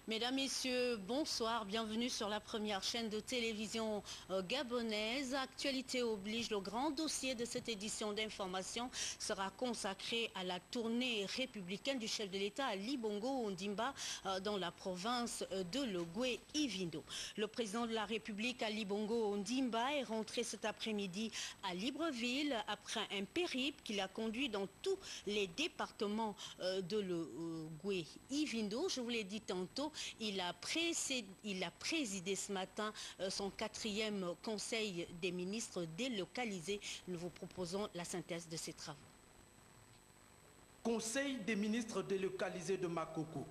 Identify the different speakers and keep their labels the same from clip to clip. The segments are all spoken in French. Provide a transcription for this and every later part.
Speaker 1: Mesdames, Messieurs, bonsoir, bienvenue sur la première chaîne de télévision gabonaise. Actualité oblige, le grand dossier de cette édition d'information sera consacré à la tournée républicaine du chef de l'État Ali Bongo Ondimba dans la province de l'Ogooué-Ivindo. Le président de la République Ali Bongo Ondimba est rentré cet après-midi à Libreville après un périple qui l'a conduit dans tous les départements de l'Ogooué-Ivindo. Je vous l'ai dit tantôt, il a présidé ce matin son 4e conseil des ministres délocalisés. Nous vous proposons la synthèse de ces travaux.
Speaker 2: Conseil des ministres délocalisés de Makoko.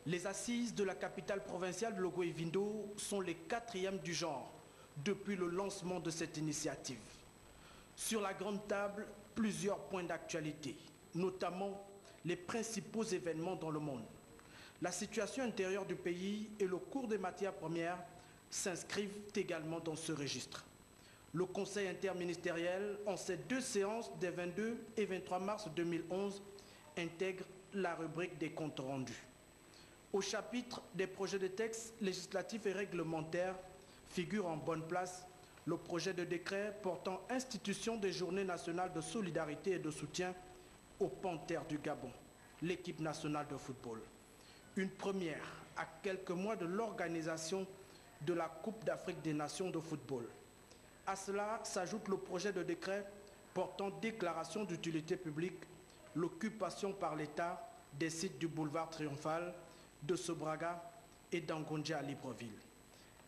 Speaker 2: Les assises de la capitale provinciale de l'Ogooué-Ivindo sont les 4e du genre depuis le lancement de cette initiative. Sur la grande table, plusieurs points d'actualité, notamment les principaux événements dans le monde. La situation intérieure du pays et le cours des matières premières s'inscrivent également dans ce registre. Le Conseil interministériel, en ces 2 séances des 22 et 23 mars 2011, intègre la rubrique des comptes rendus. Au chapitre des projets de textes législatifs et réglementaires figure en bonne place le projet de décret portant institution des journées nationales de solidarité et de soutien aux Panthères du Gabon, l'équipe nationale de football. Une première à quelques mois de l'organisation de la Coupe d'Afrique des Nations de football. À cela s'ajoute le projet de décret portant déclaration d'utilité publique, l'occupation par l'État des sites du boulevard Triomphal, de Sobraga et d'Angondja à Libreville.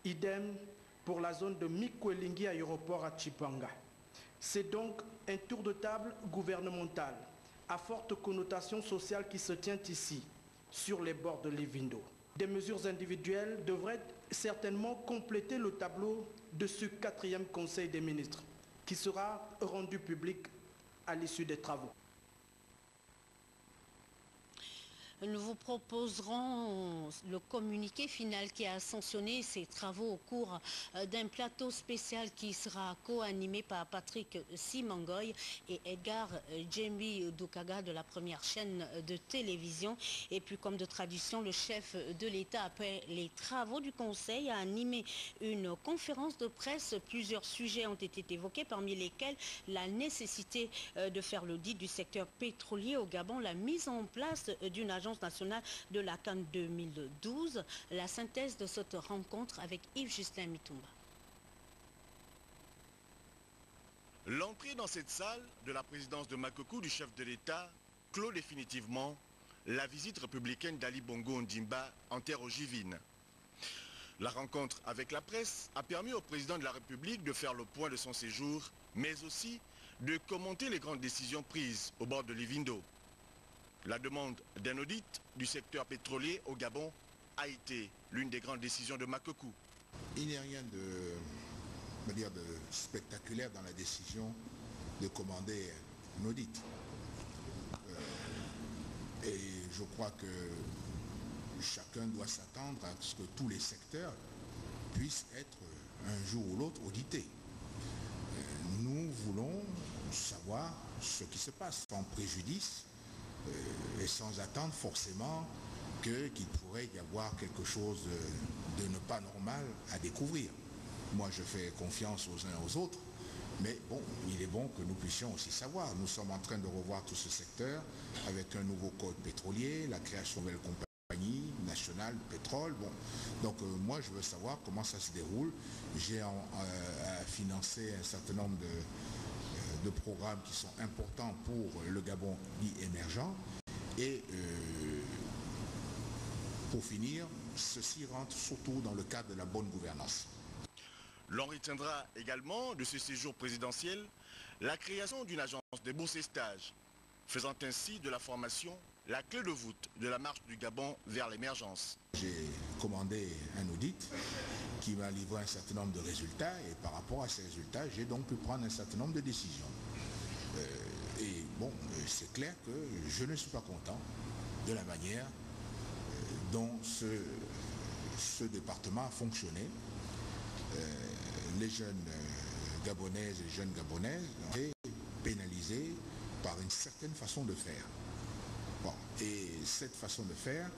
Speaker 2: Idem pour la zone de Mikwelingi aéroport à Chipanga. C'est donc un tour de table gouvernemental à forte connotation sociale qui se tient ici, sur les bords de l'Ivindo. Des mesures individuelles devraient certainement compléter le tableau de ce 4e Conseil des ministres, qui sera rendu public à l'issue des travaux.
Speaker 1: Nous vous proposerons le communiqué final qui a sanctionné ces travaux au cours d'un plateau spécial qui sera co-animé par Patrick Simangoy et Edgar Djembi Doukaga de la première chaîne de télévision. Et puis, comme de tradition, le chef de l'État, après les travaux du Conseil, a animé une conférence de presse. Plusieurs sujets ont été évoqués, parmi lesquels la nécessité de faire l'audit du secteur pétrolier au Gabon, la mise en place d'une agence nationale de la CAN 2012. La synthèse de cette rencontre avec Yves-Justin Mitumba.
Speaker 3: L'entrée dans cette salle de la présidence de Makoko du chef de l'État clôt définitivement la visite républicaine d'Ali Bongo Ondimba en terre ogivine. La rencontre avec la presse a permis au président de la République de faire le point de son séjour, mais aussi de commenter les grandes décisions prises au bord de l'Ivindo. La demande d'un audit du secteur pétrolier au Gabon a été l'une des grandes décisions de Makoko.
Speaker 4: Il n'y a rien de spectaculaire dans la décision de commander un audit. Et je crois que chacun doit s'attendre à ce que tous les secteurs puissent être un jour ou l'autre audités. Nous voulons savoir ce qui se passe sans préjudice et sans attendre forcément qu'il pourrait y avoir quelque chose de ne pas normal à découvrir. Moi, je fais confiance aux uns aux autres, mais bon, il est bon que nous puissions aussi savoir. Nous sommes en train de revoir tout ce secteur avec un nouveau code pétrolier, la création de nouvelles compagnies nationales de pétrole. Bon. Donc moi, je veux savoir comment ça se déroule. J'ai financé un certain nombre de programmes qui sont importants pour le Gabon dit émergent. Et pour finir, ceci rentre surtout dans le cadre de la bonne gouvernance.
Speaker 3: L'on retiendra également de ce séjour présidentiel la création d'une agence de bourses et stages, faisant ainsi de la formation la clé de voûte de la marche du Gabon vers l'émergence.
Speaker 4: J'ai commandé un audit qui m'a livré un certain nombre de résultats et par rapport à ces résultats, j'ai donc pu prendre un certain nombre de décisions. Et bon, c'est clair que je ne suis pas content de la manière dont ce département a fonctionné. Les jeunes gabonaises et les jeunes gabonaises ont été pénalisés par une certaine façon de faire. Bon, et cette façon de faire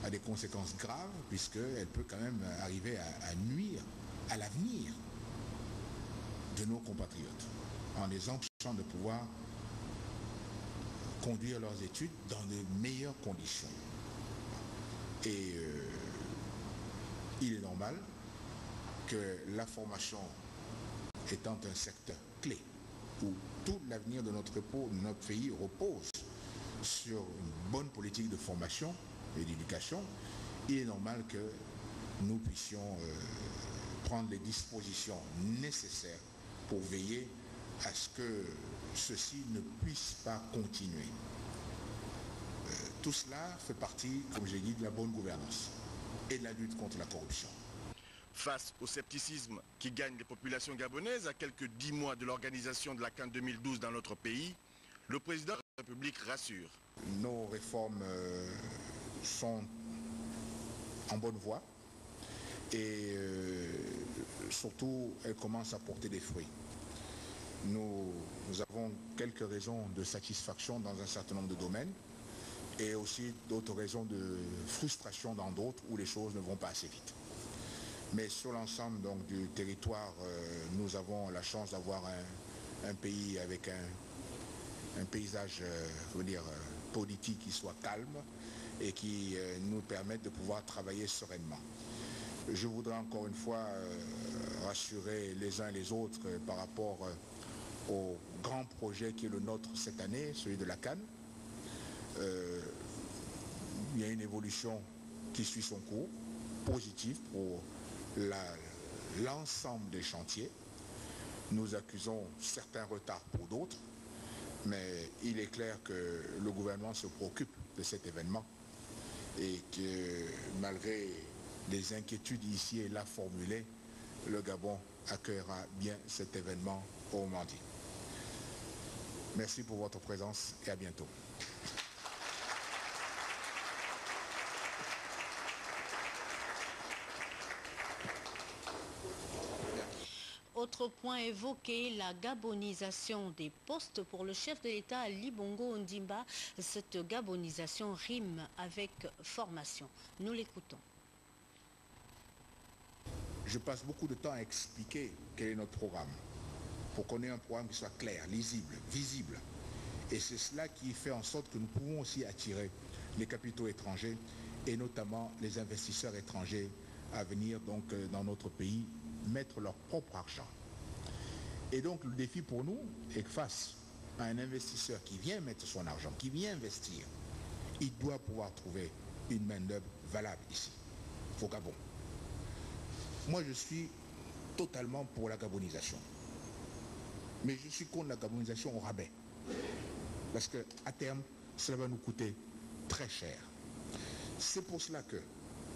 Speaker 4: a des conséquences graves puisqu'elle peut quand même arriver à nuire à l'avenir de nos compatriotes en les empêchant de pouvoir conduire leurs études dans de meilleures conditions. Et il est normal que la formation étant un secteur clé où tout l'avenir de notre pays repose sur une bonne politique de formation et d'éducation, il est normal que nous puissions prendre les dispositions nécessaires pour veiller à ce que ceci ne puisse pas continuer. Tout cela fait partie, comme j'ai dit, de la bonne gouvernance et de la lutte contre la corruption.
Speaker 3: Face au scepticisme qui gagne les populations gabonaises à quelques 10 mois de l'organisation de la CAN 2012 dans notre pays, le président de la République rassure.
Speaker 4: Nos réformes sont en bonne voie et surtout elles commencent à porter des fruits. Nous avons quelques raisons de satisfaction dans un certain nombre de domaines et aussi d'autres raisons de frustration dans d'autres où les choses ne vont pas assez vite. Mais sur l'ensemble donc du territoire, nous avons la chance d'avoir un pays avec un paysage politique qui soit calme et qui nous permette de pouvoir travailler sereinement. Je voudrais encore une fois rassurer les uns et les autres par rapport au grand projet qui est le nôtre cette année, celui de la CAN. Il y a une évolution qui suit son cours, positive pour l'ensemble des chantiers. Nous accusons certains retards pour d'autres, mais il est clair que le gouvernement se préoccupe de cet événement et que malgré des inquiétudes ici et là formulées, le Gabon accueillera bien cet événement au moment dit. Merci pour votre présence et à bientôt.
Speaker 1: Autre point évoqué, la gabonisation des postes pour le chef de l'État Ali Bongo Ondimba. Cette gabonisation rime avec formation. Nous l'écoutons.
Speaker 4: Je passe beaucoup de temps à expliquer quel est notre programme, pour qu'on ait un programme qui soit clair, lisible, visible. Et c'est cela qui fait en sorte que nous pouvons aussi attirer les capitaux étrangers et notamment les investisseurs étrangers à venir donc dans notre pays mettre leur propre argent. Et donc le défi pour nous est que face à un investisseur qui vient mettre son argent, qui vient investir, il doit pouvoir trouver une main-d'œuvre valable ici, au Gabon. Moi je suis totalement pour la gabonisation. Mais je suis contre la gabonisation au rabais. Parce qu'à terme, cela va nous coûter très cher. C'est pour cela que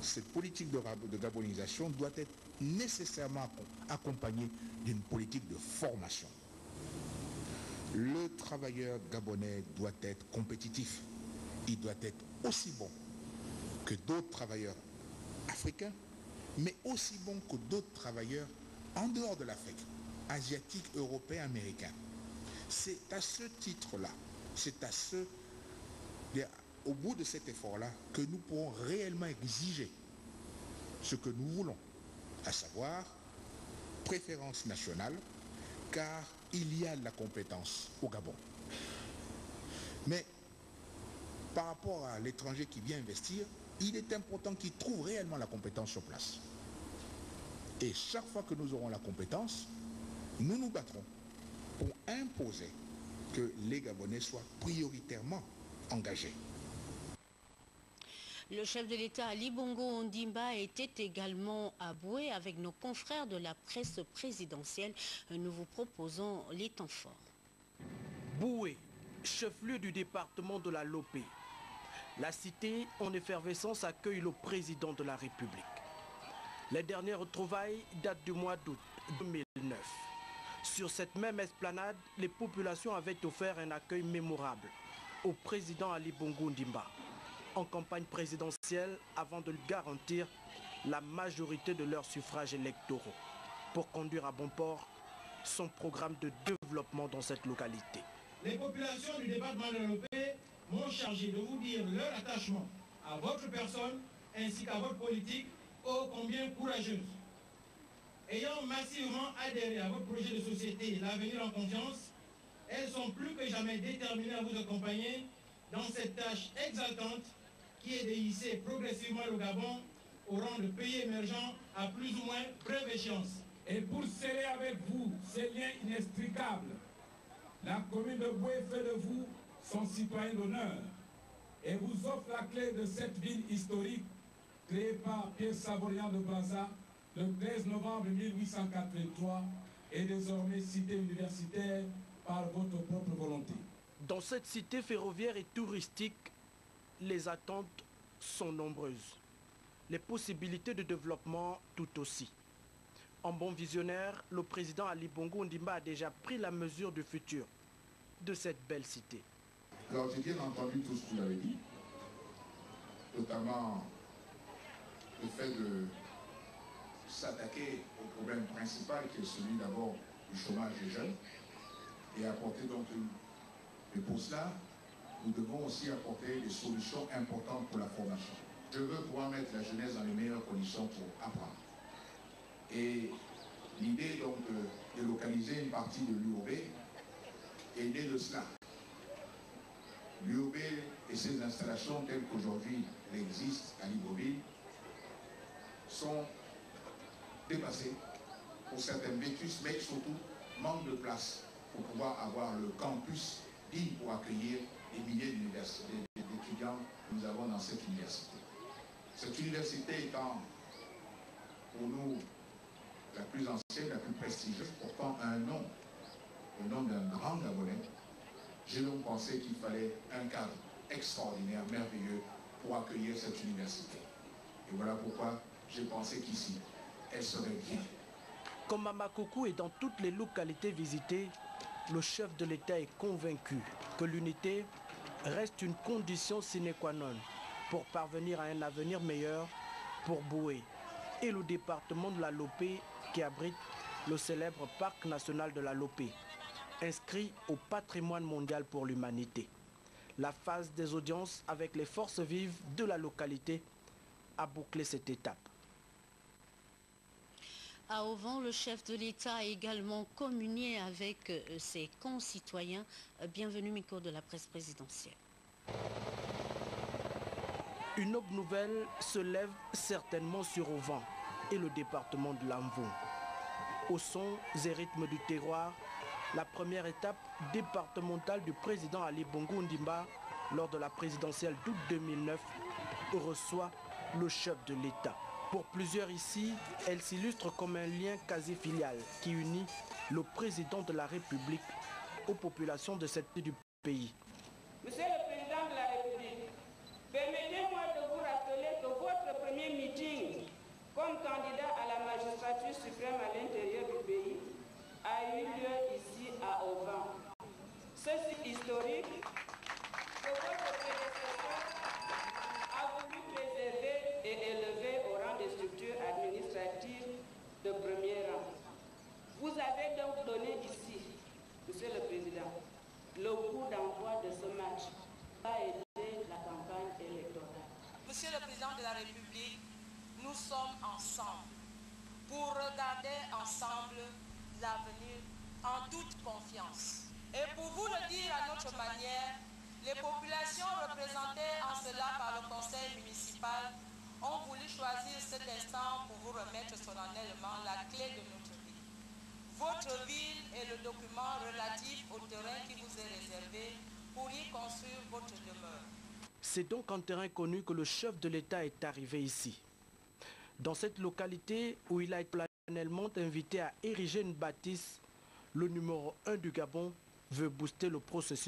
Speaker 4: cette politique de gabonisation doit être nécessairement accompagnée d'une politique de formation. Le travailleur gabonais doit être compétitif. Il doit être aussi bon que d'autres travailleurs africains, mais aussi bon que d'autres travailleurs en dehors de l'Afrique, asiatiques, européens, américains. C'est à ce titre-là, au bout de cet effort-là, que nous pourrons réellement exiger ce que nous voulons, à savoir préférence nationale, car il y a de la compétence au Gabon. Mais par rapport à l'étranger qui vient investir, il est important qu'il trouve réellement la compétence sur place. Et chaque fois que nous aurons la compétence, nous nous battrons pour imposer que les Gabonais soient prioritairement engagés.
Speaker 1: Le chef de l'État Ali Bongo Ondimba était également à Boué avec nos confrères de la presse présidentielle. Nous vous proposons les temps forts.
Speaker 2: Boué, chef-lieu du département de la Lopé. La cité en effervescence accueille le président de la République. Les dernières retrouvailles datent du mois d'août 2009. Sur cette même esplanade, les populations avaient offert un accueil mémorable au président Ali Bongo Ondimba en campagne présidentielle avant de lui garantir la majorité de leurs suffrages électoraux pour conduire à bon port son programme de développement dans cette localité.
Speaker 5: Les populations du département de Lopé m'ont chargé de vous dire leur attachement à votre personne ainsi qu'à votre politique ô combien courageuse. Ayant massivement adhéré à votre projet de société L'avenir en confiance, elles sont plus que jamais déterminées à vous accompagner dans cette tâche exaltante qui est de hisser progressivement le Gabon au rang de pays émergent à plus ou moins brève échéance.
Speaker 6: Et pour sceller avec vous ces liens inextricables, la commune de Boué fait de vous son citoyen d'honneur et vous offre la clé de cette ville historique créée par Pierre Savorian de Brazza le 13 novembre 1883 et désormais cité universitaire par votre propre volonté.
Speaker 2: Dans cette cité ferroviaire et touristique, les attentes sont nombreuses. Les possibilités de développement tout aussi. En bon visionnaire, le président Ali Bongo Ondimba a déjà pris la mesure du futur de cette belle cité.
Speaker 4: Alors j'ai bien entendu tout ce que vous avez dit, notamment le fait de s'attaquer au problème principal qui est celui d'abord du chômage des jeunes et apporter donc mais pour cela, nous devons aussi apporter des solutions importantes pour la formation. Je veux pouvoir mettre la jeunesse dans les meilleures conditions pour apprendre. Et l'idée donc de localiser une partie de l'UOB est née de cela. L'UOB et ses installations telles qu'aujourd'hui elles existent à Libreville sont dépassées pour certaines vétustes, mais surtout manque de place pour pouvoir avoir le campus digne pour accueillir les milliers d'étudiants que nous avons dans cette université. Cette université étant pour nous la plus ancienne, la plus prestigieuse, portant un nom, le nom d'un grand Gabonais, j'ai donc pensé qu'il fallait un cadre extraordinaire, merveilleux pour accueillir cette université. Et voilà pourquoi j'ai pensé qu'ici, elle serait bien.
Speaker 2: Comme à Makoko et dans toutes les localités visitées, le chef de l'État est convaincu que l'unité reste une condition sine qua non pour parvenir à un avenir meilleur pour Boué et le département de la Lopé qui abrite le célèbre parc national de la Lopé, inscrit au patrimoine mondial pour l'humanité. La phase des audiences avec les forces vives de la localité a bouclé cette étape.
Speaker 1: À Ovan, le chef de l'État a également communié avec ses concitoyens. Bienvenue, micro de la presse présidentielle.
Speaker 2: Une autre nouvelle se lève certainement sur Ovan et le département de l'Amvon. Au son et rythme du terroir, la première étape départementale du président Ali Bongo Ondimba lors de la présidentielle d'août 2009 reçoit le chef de l'État. Pour plusieurs ici, elle s'illustre comme un lien quasi filial qui unit le président de la République aux populations de cette partie du pays.
Speaker 7: Monsieur le Président de la République, permettez-moi de vous rappeler que votre premier meeting comme candidat à la magistrature suprême à l'intérieur du pays a eu lieu ici à Ovan. Ce site historique que votre prédécesseur a voulu préserver et élever au rang des structures administratives de premier rang. Vous avez donc donné ici, Monsieur le Président, le coup d'envoi de ce match va aider la campagne électorale.
Speaker 8: Monsieur le Président de la République, nous sommes ensemble pour regarder ensemble l'avenir en toute confiance. Et pour vous le dire à notre manière, les populations représentées en cela par le conseil municipal ont voulu choisir cet instant pour vous remettre solennellement la clé de notre ville. Votre ville est le document relatif au terrain qui vous est réservé pour y construire votre demeure.
Speaker 2: C'est donc en terrain connu que le chef de l'État est arrivé ici. Dans cette localité où il a été solennellement invité à ériger une bâtisse, le numéro 1 du Gabon veut booster le processus